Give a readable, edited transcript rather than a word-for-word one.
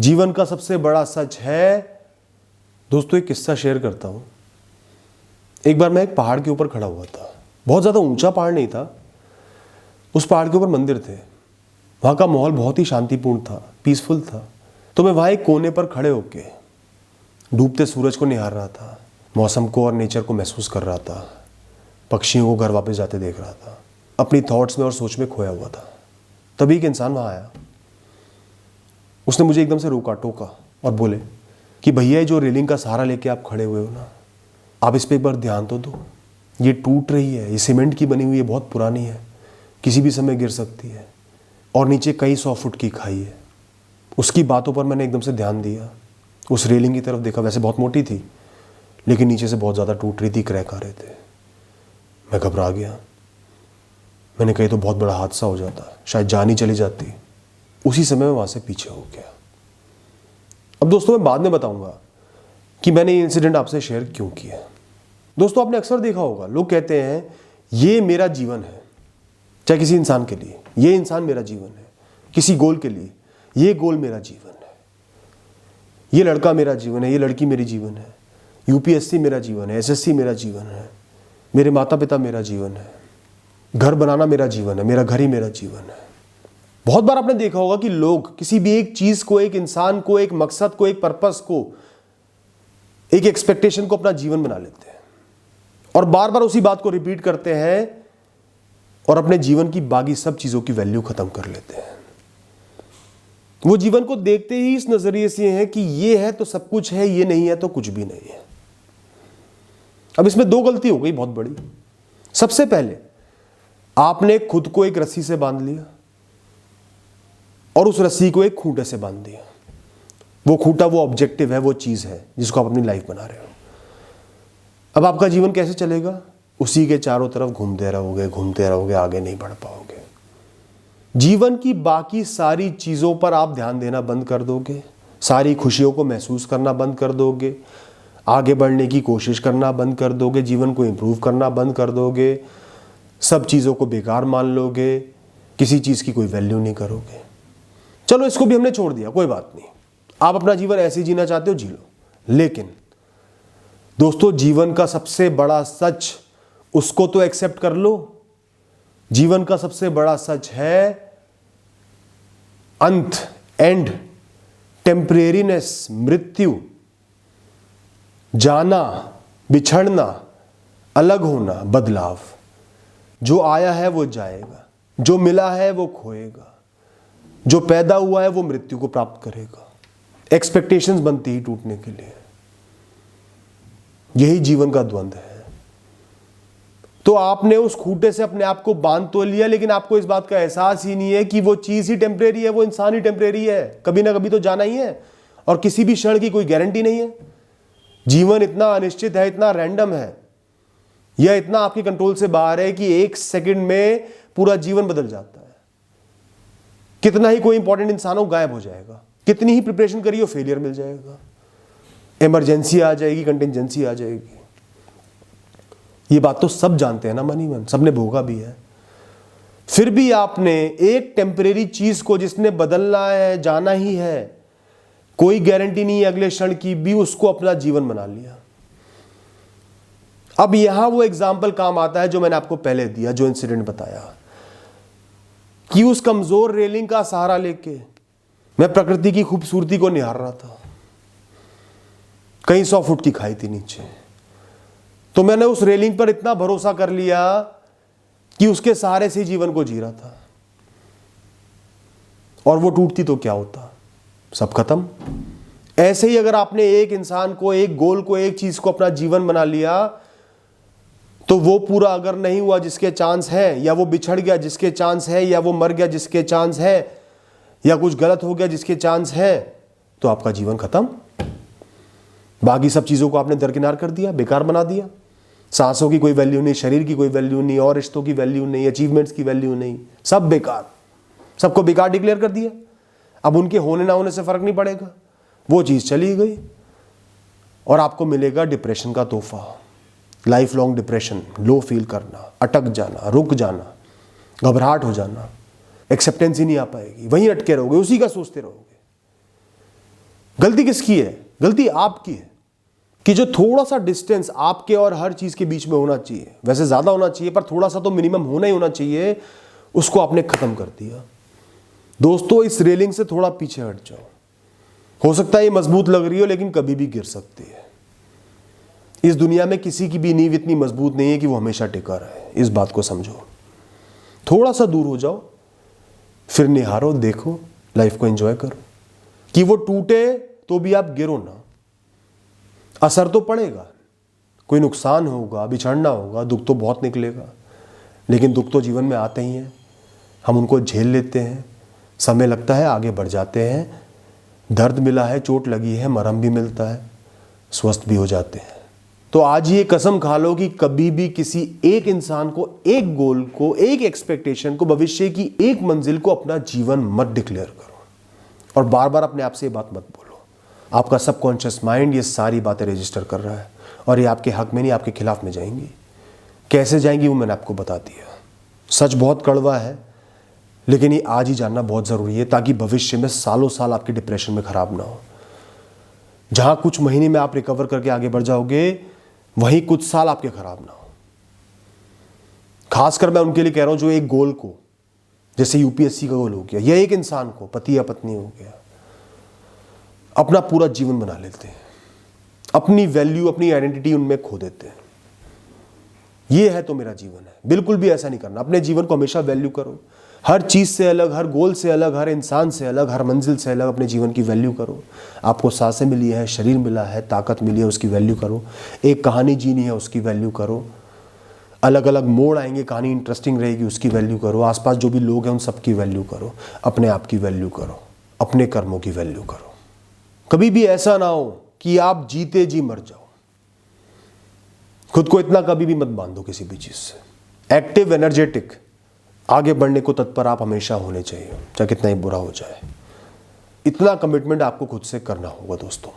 जीवन का सबसे बड़ा सच है। दोस्तों एक किस्सा शेयर करता हूं। एक बार मैं एक पहाड़ के ऊपर खड़ा हुआ था। बहुत ज़्यादा ऊंचा पहाड़ नहीं था, उस पहाड़ के ऊपर मंदिर थे। वहाँ का माहौल बहुत ही शांतिपूर्ण था, पीसफुल था। तो मैं वहाँ एक कोने पर खड़े होके डूबते सूरज को निहार रहा था, मौसम को और नेचर को महसूस कर रहा था, पक्षियों को घर वापस जाते देख रहा था, अपनी थॉट्स में और सोच में खोया हुआ था। तभी एक इंसान वहाँ आया। उसने मुझे एकदम से रोका, टोका और बोले कि भैया ये जो रेलिंग का सहारा लेके आप खड़े हुए हो ना, आप इस पर एक बार ध्यान तो दो। ये टूट रही है, ये सीमेंट की बनी हुई है, बहुत पुरानी है, किसी भी समय गिर सकती है और नीचे कई 100 फुट की खाई है। उसकी बातों पर मैंने एकदम से ध्यान दिया, उस रेलिंग की तरफ देखा। वैसे बहुत मोटी थी लेकिन नीचे से बहुत ज़्यादा टूट रही थी, क्रैक आ रहे थे। मैं घबरा गया। मैंने कही तो बहुत बड़ा हादसा हो जाता, शायद जान ही चली जाती। उसी समय मैं वहाँ से पीछे हो गया। अब दोस्तों मैं बाद में बताऊंगा कि मैंने ये इंसिडेंट आपसे शेयर क्यों किया। दोस्तों आपने अक्सर देखा होगा, लोग कहते हैं ये मेरा जीवन है। चाहे किसी इंसान के लिए ये इंसान मेरा जीवन है, किसी गोल के लिए ये गोल मेरा जीवन है, ये लड़का मेरा जीवन है, ये लड़की मेरी जीवन है, यूपीएससी मेरा जीवन है, एसएससी मेरा जीवन है, मेरे माता पिता मेरा जीवन है, घर बनाना मेरा जीवन है, मेरा घर ही मेरा जीवन है। बहुत बार आपने देखा होगा कि लोग किसी भी एक चीज को, एक इंसान को, एक मकसद को, एक पर्पस को, एक एक्सपेक्टेशन को अपना जीवन बना लेते हैं और बार बार उसी बात को रिपीट करते हैं और अपने जीवन की बाकी सब चीजों की वैल्यू खत्म कर लेते हैं। वो जीवन को देखते ही इस नजरिए से हैं कि ये है तो सब कुछ है, ये नहीं है तो कुछ भी नहीं है। अब इसमें दो गलती हो गई बहुत बड़ी। सबसे पहले आपने खुद को एक रस्सी से बांध लिया और उस रस्सी को एक खूंटे से बांध दिया। वो खूंटा वो ऑब्जेक्टिव है, वो चीज है जिसको आप अपनी लाइफ बना रहे हो। अब आपका जीवन कैसे चलेगा? उसी के चारों तरफ घूमते रहोगे, आगे नहीं बढ़ पाओगे। जीवन की बाकी सारी चीजों पर आप ध्यान देना बंद कर दोगे, सारी खुशियों को महसूस करना बंद कर दोगे, आगे बढ़ने की कोशिश करना बंद कर दोगे, जीवन को इंप्रूव करना बंद कर दोगे, सब चीजों को बेकार मान लोगे, किसी चीज की कोई वैल्यू नहीं करोगे। चलो इसको भी हमने छोड़ दिया, कोई बात नहीं, आप अपना जीवन ऐसे जीना चाहते हो जी लो। लेकिन दोस्तों जीवन का सबसे बड़ा सच, उसको तो एक्सेप्ट कर लो। जीवन का सबसे बड़ा सच है अंत, एंड, टेम्परेरीनेस, मृत्यु, जाना, बिछड़ना, अलग होना, बदलाव। जो आया है वो जाएगा, जो मिला है वो खोएगा, जो पैदा हुआ है वो मृत्यु को प्राप्त करेगा। एक्सपेक्टेशंस बनती ही टूटने के लिए। यही जीवन का द्वंद्व है। तो आपने उस खूंटे से अपने आप को बांध तो लिया, लेकिन आपको इस बात का एहसास ही नहीं है कि वो चीज ही टेम्परेरी है, वो इंसान ही टेम्परेरी है। कभी ना कभी तो जाना ही है और किसी भी क्षण की कोई गारंटी नहीं है। जीवन इतना अनिश्चित है, इतना रैंडम है, यह इतना आपके कंट्रोल से बाहर है कि एक सेकंड में पूरा जीवन बदल जाता है। कितना ही कोई इंपॉर्टेंट इंसान हो, गायब हो जाएगा। कितनी ही प्रिपरेशन करिए, फेलियर मिल जाएगा, इमरजेंसी आ जाएगी, कंटिंजेंसी आ जाएगी। ये बात तो सब जानते हैं ना, मन ही मन, सबने भोगा भी है। फिर भी आपने एक टेम्परेरी चीज को जिसने बदलना है, जाना ही है, कोई गारंटी नहीं है अगले क्षण की भी, उसको अपना जीवन बना लिया। अब यहां वो एग्जाम्पल काम आता है जो मैंने आपको पहले दिया, जो इंसिडेंट बताया कि उस कमजोर रेलिंग का सहारा लेके मैं प्रकृति की खूबसूरती को निहार रहा था। कई 100 फुट की खाई थी नीचे, तो मैंने उस रेलिंग पर इतना भरोसा कर लिया कि उसके सहारे से जीवन को जी रहा था। और वो टूटती तो क्या होता, सब खत्म। ऐसे ही अगर आपने एक इंसान को, एक गोल को, एक चीज को अपना जीवन बना लिया, तो वो पूरा अगर नहीं हुआ जिसके चांस है, या वो बिछड़ गया जिसके चांस है, या वो मर गया जिसके चांस है, या कुछ गलत हो गया जिसके चांस है, तो आपका जीवन खत्म। बाकी सब चीजों को आपने दरकिनार कर दिया, बेकार बना दिया। सांसों की कोई वैल्यू नहीं, शरीर की कोई वैल्यू नहीं, और रिश्तों की वैल्यू नहीं, अचीवमेंट्स की वैल्यू नहीं, सब बेकार, सबको बेकार डिक्लेयर कर दिया। अब उनके होने ना होने से फर्क नहीं पड़ेगा, वो चीज चली गई और आपको मिलेगा डिप्रेशन का तोहफा, life long depression, low feel करना, अटक जाना, रुक जाना, घबराहट हो जाना, एक्सेप्टेंस ही नहीं आ पाएगी, वहीं अटके रहोगे, उसी का सोचते रहोगे। गलती किसकी है? गलती आपकी है कि जो थोड़ा सा डिस्टेंस आपके और हर चीज के बीच में होना चाहिए, वैसे ज्यादा होना चाहिए पर थोड़ा सा तो मिनिमम होना ही होना चाहिए, उसको आपने खत्म कर दिया। दोस्तों, इस रेलिंग से थोड़ा पीछे हट जाओ। हो सकता है ये मजबूत लग रही हो, लेकिन कभी भी गिर सकती है। इस दुनिया में किसी की भी नींव इतनी मजबूत नहीं है कि वो हमेशा टिका रहे। इस बात को समझो। थोड़ा सा दूर हो जाओ, फिर निहारो, देखो, लाइफ को एंजॉय करो। कि वो टूटे तो भी आप गिरो ना, असर तो पड़ेगा, कोई नुकसान होगा, बिछड़ना होगा, दुख तो बहुत निकलेगा, लेकिन दुख तो जीवन में आते ही हैं। हम उनको झेल लेते हैं, समय लगता है, आगे बढ़ जाते हैं। दर्द मिला है, चोट लगी है, मरहम भी मिलता है, स्वस्थ भी हो जाते हैं। तो आज ये कसम खा लो कि कभी भी किसी एक इंसान को, एक गोल को, एक एक्सपेक्टेशन को, भविष्य की एक मंजिल को अपना जीवन मत डिक्लेयर करो। और बार बार अपने आप से ये बात मत बोलो। आपका सबकॉन्शियस माइंड ये सारी बातें रजिस्टर कर रहा है और ये आपके हक में नहीं, आपके खिलाफ में जाएंगी। कैसे जाएंगी वो मैंने आपको बता दिया। सच बहुत कड़वा है, लेकिन ये आज ही जानना बहुत ज़रूरी है, ताकि भविष्य में सालों साल आपकी डिप्रेशन में खराब ना हो। जहां कुछ महीने में आप रिकवर करके आगे बढ़ जाओगे, वहीं कुछ साल आपके खराब ना हो। खासकर मैं उनके लिए कह रहा हूं जो एक गोल को, जैसे यूपीएससी का गोल हो गया, या एक इंसान को, पति या पत्नी हो गया, अपना पूरा जीवन बना लेते हैं, अपनी वैल्यू, अपनी आइडेंटिटी उनमें खो देते हैं। ये है तो मेरा जीवन है। बिल्कुल भी ऐसा नहीं करना। अपने जीवन को हमेशा वैल्यू करो। हर चीज से अलग, हर गोल से अलग, हर इंसान से अलग, हर मंजिल से अलग अपने जीवन की वैल्यू करो। आपको सांसें मिली है, शरीर मिला है, ताकत मिली है, उसकी वैल्यू करो। एक कहानी जीनी है, उसकी वैल्यू करो। अलग अलग मोड़ आएंगे, कहानी इंटरेस्टिंग रहेगी, उसकी वैल्यू करो। आसपास जो भी लोग हैं उन सबकी वैल्यू करो। अपने आप की वैल्यू करो, अपने कर्मों की वैल्यू करो। कभी भी ऐसा ना हो कि आप जीते जी मर जाओ। खुद को इतना कभी भी मत बांधो किसी भी चीज से। एक्टिव, एनर्जेटिक, आगे बढ़ने को तत्पर आप हमेशा होने चाहिए, चाहे कितना ही बुरा हो जाए। इतना कमिटमेंट आपको खुद से करना होगा दोस्तों।